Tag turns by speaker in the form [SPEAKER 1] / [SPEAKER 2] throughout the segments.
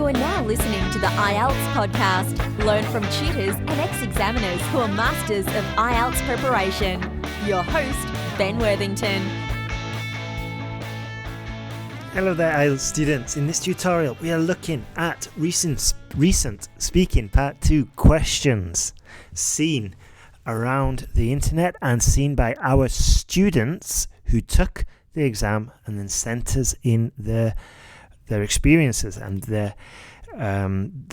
[SPEAKER 1] You are now listening to the IELTS podcast. Learn from tutors and ex-examiners who are masters of IELTS preparation. Your host, Ben Worthington.
[SPEAKER 2] Hello there, IELTS students. In this tutorial, we are looking at recent speaking part 2 questions seen around the internet and seen by our students who took the exam and then sent us in their experiences and the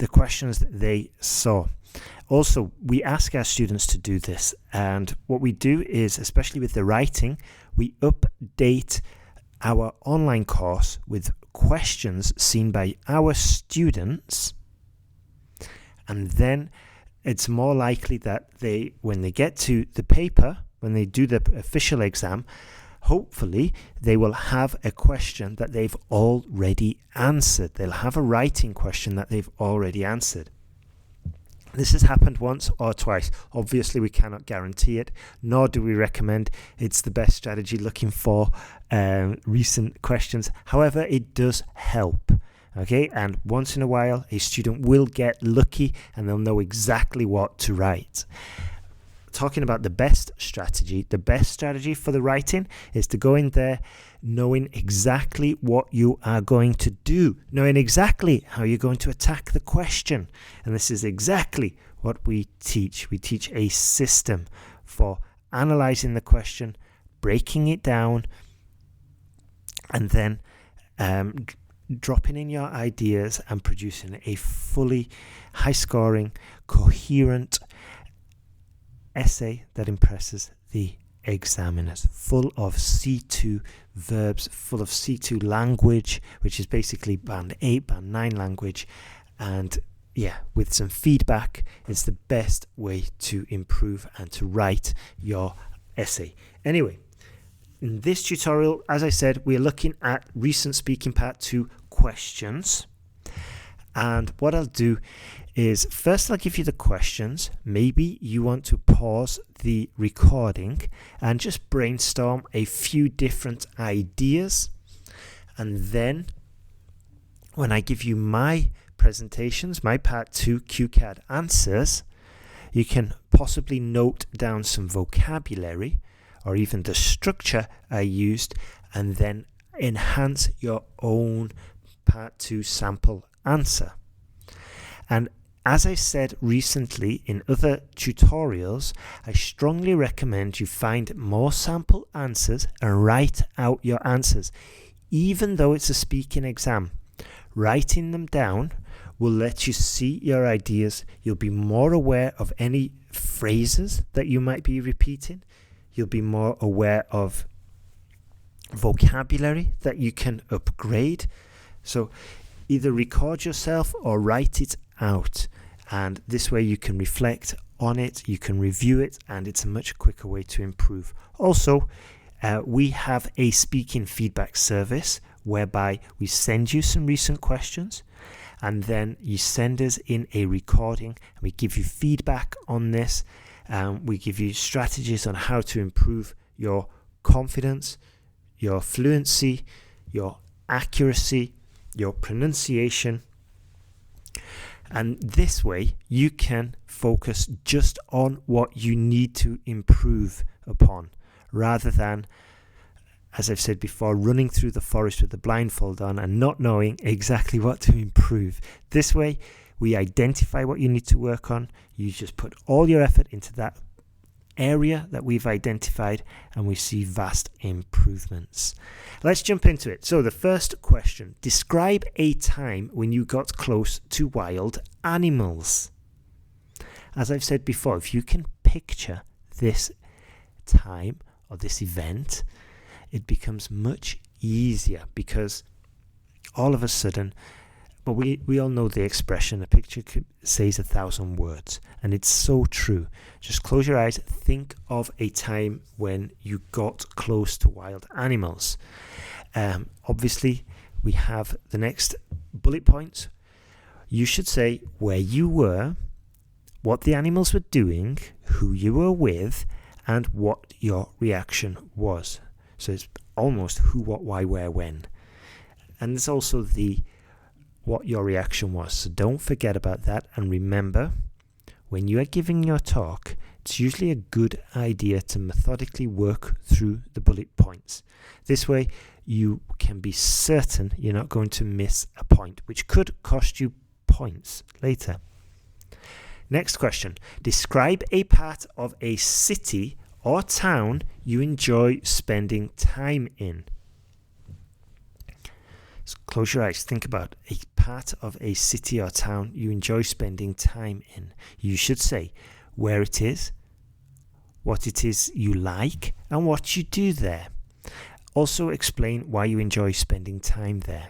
[SPEAKER 2] questions that they saw. Also, we ask our students to do this, and what we do is, especially with the writing, we update our online course with questions seen by our students, and then it's more likely that when they get to the paper, when they do the official exam, hopefully they will have a question that they've already answered. They'll have a writing question that they've already answered. This has happened once or twice. Obviously, we cannot guarantee it, nor do we recommend it's the best strategy looking for recent questions. However, it does help. Okay, and once in a while, a student will get lucky and they'll know exactly what to write. Talking about the best strategy for the writing is to go in there knowing exactly what you are going to do, knowing exactly how you're going to attack the question. And this is exactly what we teach. We teach a system for analyzing the question, breaking it down, and then dropping in your ideas and producing a fully high-scoring, coherent essay that impresses the examiners, full of C2 verbs, full of C2 language, which is basically band 8, band 9 language, and with some feedback, it's the best way to improve and to write your essay. Anyway, in this tutorial, as I said, we're looking at recent speaking part 2 questions, and what I'll do is first I'll give you the questions. Maybe you want to pause the recording and just brainstorm a few different ideas, and then when I give you my presentations, my part 2 cue card answers, you can possibly note down some vocabulary or even the structure I used, and then enhance your own part 2 sample answer. And as I said recently in other tutorials, I strongly recommend you find more sample answers and write out your answers. Even though it's a speaking exam, writing them down will let you see your ideas. You'll be more aware of any phrases that you might be repeating. You'll be more aware of vocabulary that you can upgrade. So either record yourself or write it out, and this way you can reflect on it, you can review it, and it's a much quicker way to improve. Also, we have a speaking feedback service whereby we send you some recent questions, and then you send us in a recording, and we give you feedback on this. We give you strategies on how to improve your confidence, your fluency, your accuracy, your pronunciation, and this way you can focus just on what you need to improve upon, rather than, as I've said before, running through the forest with the blindfold on and not knowing exactly what to improve. This way we identify what you need to work on, you just put all your effort into that area that we've identified, and we see vast improvements. Let's jump into it. So the first question: describe a time when you got close to wild animals. As I've said before, if you can picture this time or this event, it becomes much easier, because all of a sudden, but we all know the expression, a picture says 1,000 words, and it's so true. Just close your eyes, think of a time when you got close to wild animals. Obviously, we have the next bullet points. You should say where you were, what the animals were doing, who you were with, and what your reaction was. So it's almost who, what, why, where, when. And there's also the what your reaction was. So don't forget about that. And remember, when you are giving your talk, it's usually a good idea to methodically work through the bullet points. This way, you can be certain you're not going to miss a point, which could cost you points later. Next question. Describe a part of a city or town you enjoy spending time in. So close your eyes. Think about a part of a city or town you enjoy spending time in. You should say where it is, what it is you like, and what you do there. Also explain why you enjoy spending time there.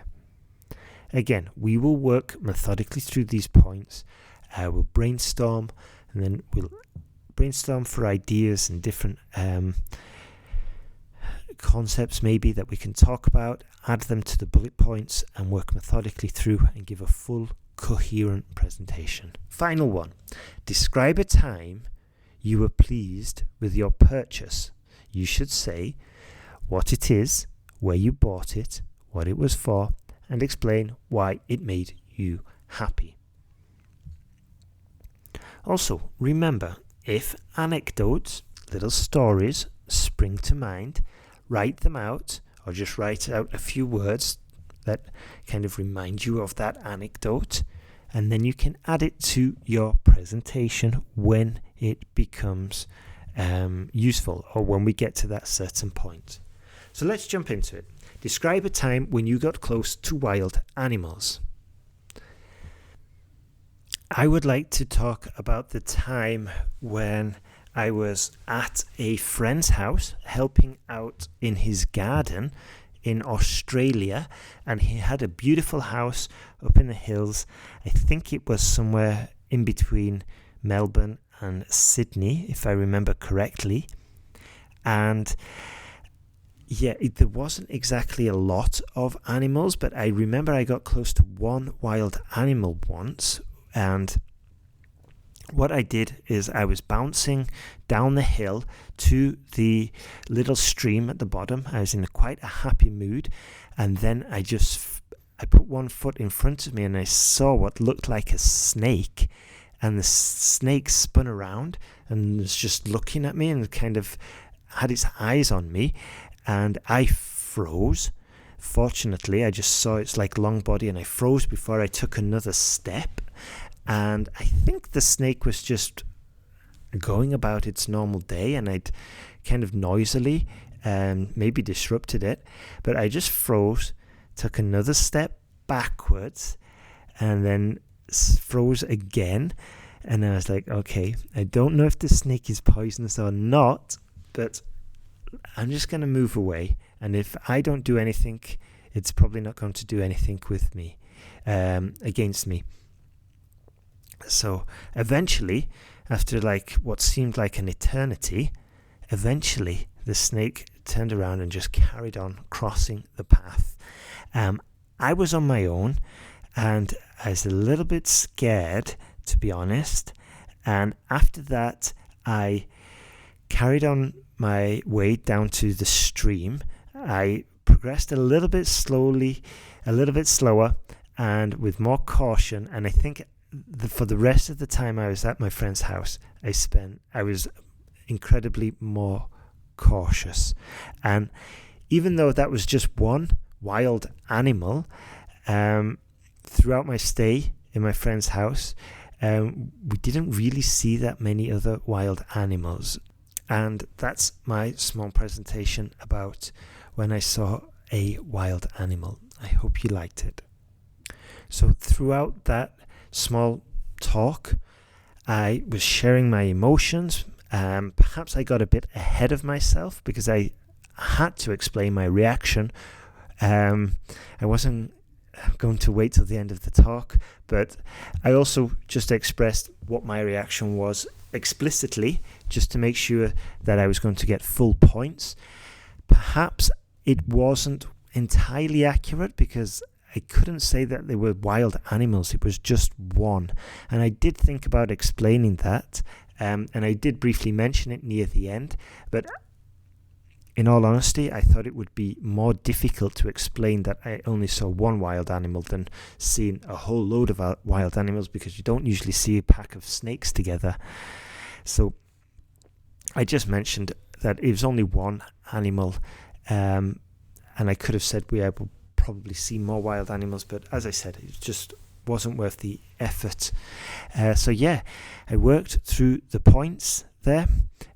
[SPEAKER 2] Again, we will work methodically through these points. We'll brainstorm, and then we'll brainstorm for ideas and different concepts maybe that we can talk about, add them to the bullet points, and work methodically through and give a full, coherent presentation. Final one. Describe a time you were pleased with your purchase. You should say what it is, where you bought it, what it was for, and explain why it made you happy. Also, remember, if anecdotes, little stories, spring to mind, write them out, or just write out a few words that kind of remind you of that anecdote, and then you can add it to your presentation when it becomes useful, or when we get to that certain point. So let's jump into it. Describe a time when you got close to wild animals. I would like to talk about the time when I was at a friend's house helping out in his garden in Australia, and he had a beautiful house up in the hills. I think it was somewhere in between Melbourne and Sydney, if I remember correctly. And yeah, there wasn't exactly a lot of animals, but I remember I got close to one wild animal once. And what I did is I was bouncing down the hill to the little stream at the bottom. I was in quite a happy mood, and then I put one foot in front of me and I saw what looked like a snake, and the snake spun around and was just looking at me and kind of had its eyes on me, and I froze. Fortunately, I just saw its long body, and I froze before I took another step. And I think the snake was just going about its normal day, and I'd kind of noisily maybe disrupted it. But I just froze, took another step backwards, and then froze again. And I was like, okay, I don't know if the snake is poisonous or not, but I'm just going to move away. And if I don't do anything, it's probably not going to do anything with me, against me. So eventually, after what seemed like an eternity, eventually the snake turned around and just carried on crossing the path. I was on my own, and I was a little bit scared, to be honest. And after that, I carried on my way down to the stream. I progressed a little bit slowly, a little bit slower, and with more caution. And I think for the rest of the time I was at my friend's house, I was incredibly more cautious. And even though that was just one wild animal, throughout my stay in my friend's house, we didn't really see that many other wild animals. And that's my small presentation about when I saw a wild animal. I hope you liked it. So throughout that small talk, I was sharing my emotions. Perhaps I got a bit ahead of myself because I had to explain my reaction. I wasn't going to wait till the end of the talk, but I also just expressed what my reaction was explicitly, just to make sure that I was going to get full points. Perhaps it wasn't entirely accurate because I couldn't say that they were wild animals. It was just one. And I did think about explaining that, and I did briefly mention it near the end, but in all honesty, I thought it would be more difficult to explain that I only saw one wild animal than seeing a whole load of wild animals, because you don't usually see a pack of snakes together. So I just mentioned that it was only one animal, and I could have said we will probably see more wild animals, but as I said, it just wasn't worth the effort. So yeah, I worked through the points there.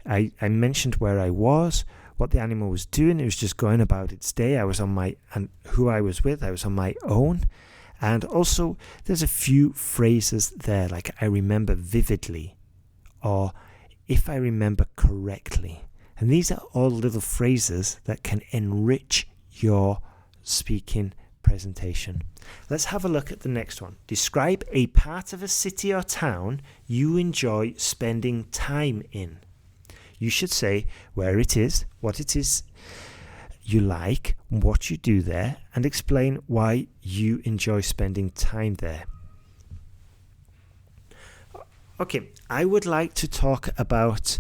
[SPEAKER 2] I mentioned where I was, what the animal was doing. It was just going about its day. And who I was with. I was on my own. And also, there's a few phrases there, like I remember vividly, or if I remember correctly. And these are all little phrases that can enrich your speaking presentation. Let's have a look at the next one. Describe a part of a city or town you enjoy spending time in. You should say where it is, what it is you like, what you do there, and explain why you enjoy spending time there. Okay, I would like to talk about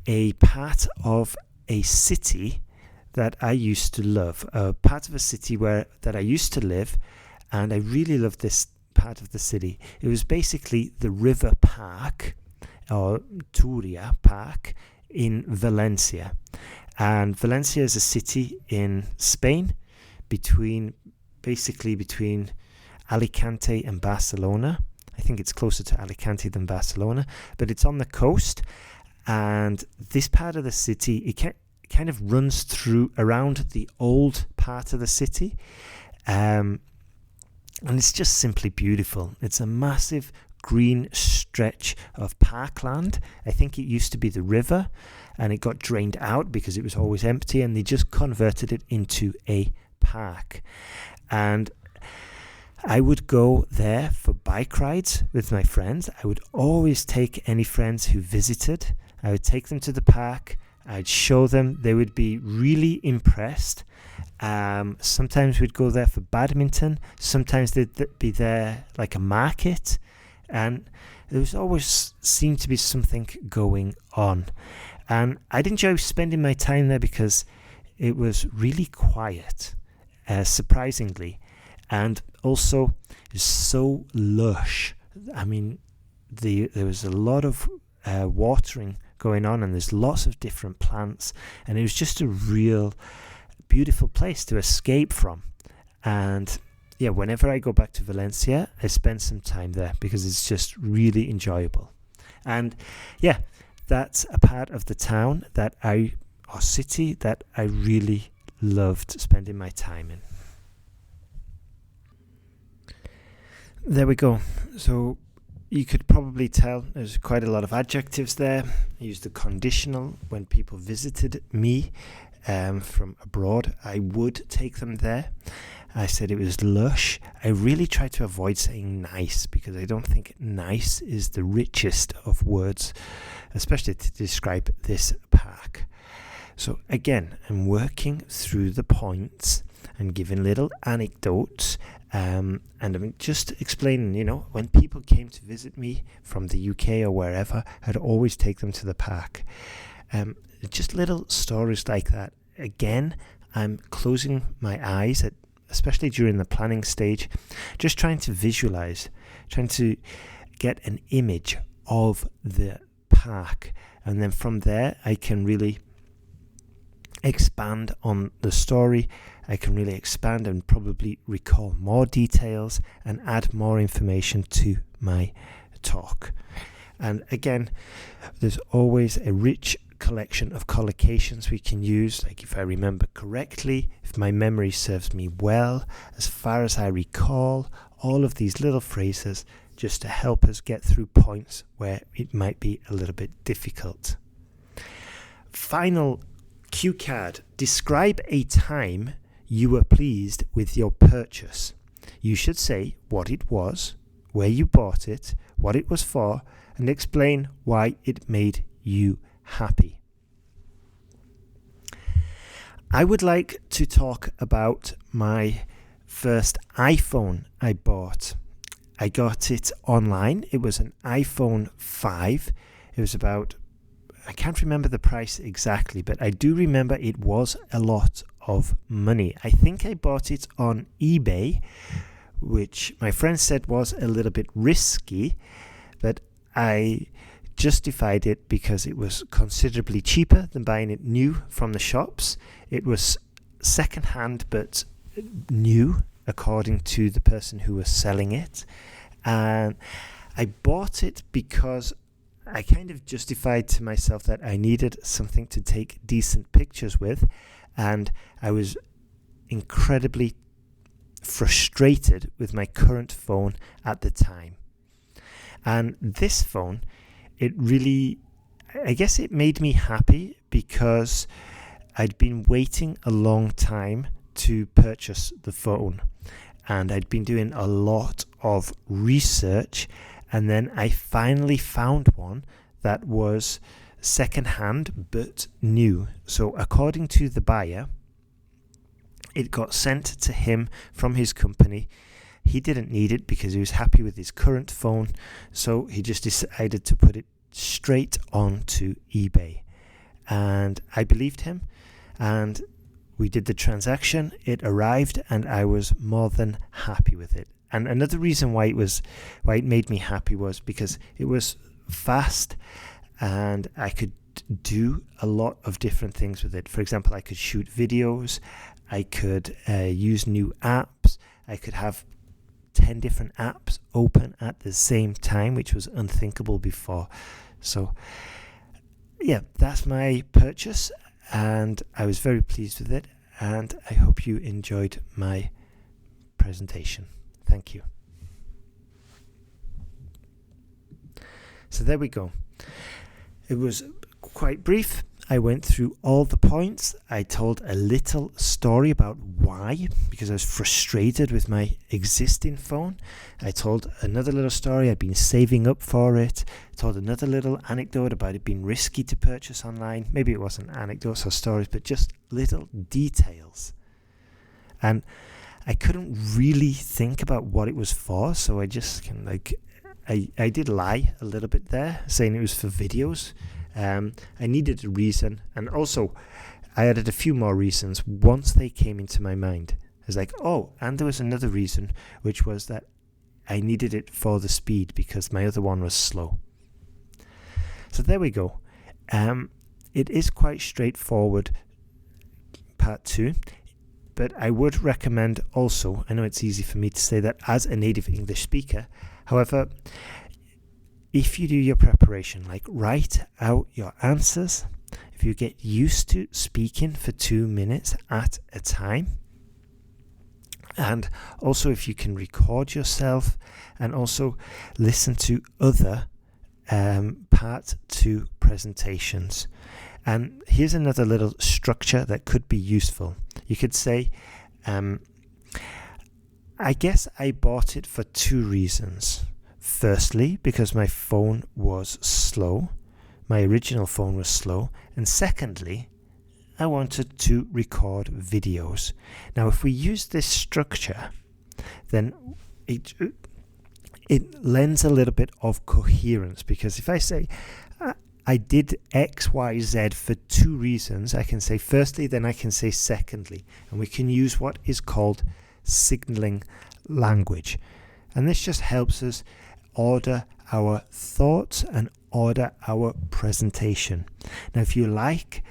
[SPEAKER 2] a part of a city that I used to love, a part of a city that I used to live, and I really loved this part of the city. It was basically the River Park, or Turia Park, in Valencia. And Valencia is a city in Spain, between Alicante and Barcelona. I think it's closer to Alicante than Barcelona, but it's on the coast. And this part of the city, it kind of runs around the old part of the city, and it's just simply beautiful. It's a massive green stretch of parkland. I think it used to be the river, and it got drained out because it was always empty, and they just converted it into a park. And I would go there for bike rides with my friends. I would always take any friends who visited. I would take them to the park. I'd show them. They would be really impressed. Sometimes we'd go there for badminton. Sometimes they'd be there like a market. And there was always seemed to be something going on. And I'd enjoy spending my time there because it was really quiet, surprisingly. And also, it was so lush. I mean, there was a lot of watering going on, and there's lots of different plants. And it was just a real beautiful place to escape from. And yeah, whenever I go back to Valencia, I spend some time there because it's just really enjoyable. And yeah, that's a part of the town or city that I really loved spending my time in. There we go. So you could probably tell there's quite a lot of adjectives there. I used the conditional when people visited me from abroad. I would take them there. I said it was lush. I really tried to avoid saying nice because I don't think nice is the richest of words, especially to describe this park. So again, I'm working through the points and giving little anecdotes, and I'm just explaining, when people came to visit me from the UK or wherever, I'd always take them to the park. Just little stories like that. Again, I'm closing my eyes, especially during the planning stage, just trying to visualize, trying to get an image of the park. And then from there, I can really expand on the story. I can really expand and probably recall more details and add more information to my talk. And again, there's always a rich collection of collocations we can use, like if I remember correctly, if my memory serves me well, as far as I recall, all of these little phrases just to help us get through points where it might be a little bit difficult. Final cue card. Describe a time you were pleased with your purchase. You should say what it was, where you bought it, what it was for, and explain why it made you happy. I would like to talk about my first iPhone I bought. I got it online. It was an iPhone 5. It was about I can't remember the price exactly, but I do remember it was a lot of money. I think I bought it on eBay, which my friend said was a little bit risky, but I justified it because it was considerably cheaper than buying it new from the shops. It was second-hand but new, according to the person who was selling it. And I bought it because I kind of justified to myself that I needed something to take decent pictures with, and I was incredibly frustrated with my current phone at the time. And this phone, it really, I guess it made me happy because I'd been waiting a long time to purchase the phone, and I'd been doing a lot of research, and then I finally found one that was second-hand but new. So according to the buyer, it got sent to him from his company. He didn't need it because he was happy with his current phone, so he just decided to put it straight onto eBay. And I believed him, and we did the transaction. It arrived, and I was more than happy with it. And another reason why it made me happy was because it was fast, and I could do a lot of different things with it. For example, I could shoot videos, I could use new apps, I could have 10 different apps open at the same time, which was unthinkable before. So yeah, that's my purchase, and I was very pleased with it, and I hope you enjoyed my presentation. Thank you. So there we go. It was quite brief. I went through all the points. I told a little story about why, because I was frustrated with my existing phone. I told another little story. I'd been saving up for it. I told another little anecdote about it being risky to purchase online. Maybe it wasn't anecdotes or stories, but just little details. And I couldn't really think about what it was for, so I just kind of I did lie a little bit there, saying it was for videos. I needed a reason, and also I added a few more reasons once they came into my mind. I was like, oh, and there was another reason, which was that I needed it for the speed because my other one was slow. So there we go. It is quite straightforward, part 2. But I would recommend also, I know it's easy for me to say that as a native English speaker, however, if you do your preparation, like write out your answers, if you get used to speaking for 2 minutes at a time, and also if you can record yourself and also listen to other part 2 presentations. And here's another little structure that could be useful. You could say, I guess I bought it for 2 reasons. Firstly, because my phone was slow. My original phone was slow. And secondly, I wanted to record videos. Now, if we use this structure, then it lends a little bit of coherence, because if I say, I did X, Y, Z for 2 reasons, I can say firstly, then I can say secondly. And we can use what is called signaling language. And this just helps us order our thoughts and order our presentation. Now, if you like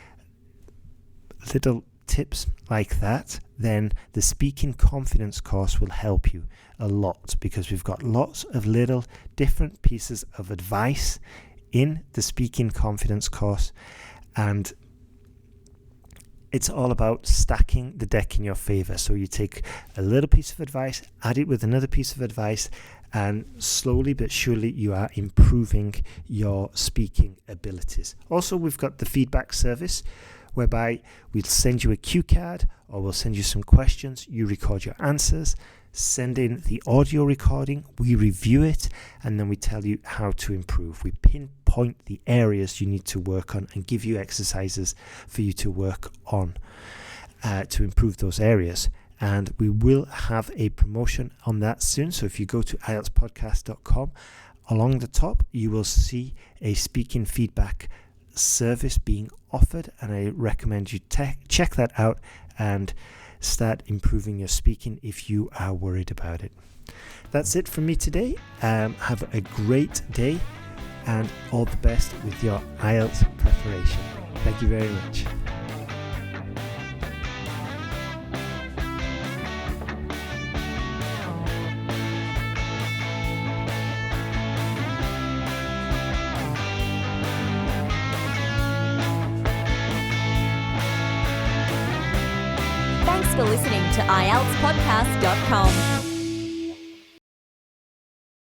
[SPEAKER 2] little tips like that, then the Speaking Confidence course will help you a lot, because we've got lots of little different pieces of advice in the Speaking Confidence course, and it's all about stacking the deck in your favor. So you take a little piece of advice, add it with another piece of advice, and slowly but surely you are improving your speaking abilities. Also, we've got the feedback service, whereby we'll send you a cue card, or we'll send you some questions, you record your answers, send in the audio recording, we review it, and then we tell you how to improve. We pinpoint the areas you need to work on and give you exercises for you to work on to improve those areas. And we will have a promotion on that soon. So if you go to IELTSpodcast.com, along the top you will see a speaking feedback service being offered, and I recommend you check that out and start improving your speaking if you are worried about it. That's it from me today. Have a great day and all the best with your IELTS preparation. Thank you very much.
[SPEAKER 1] Thanks for listening to IELTSpodcast.com.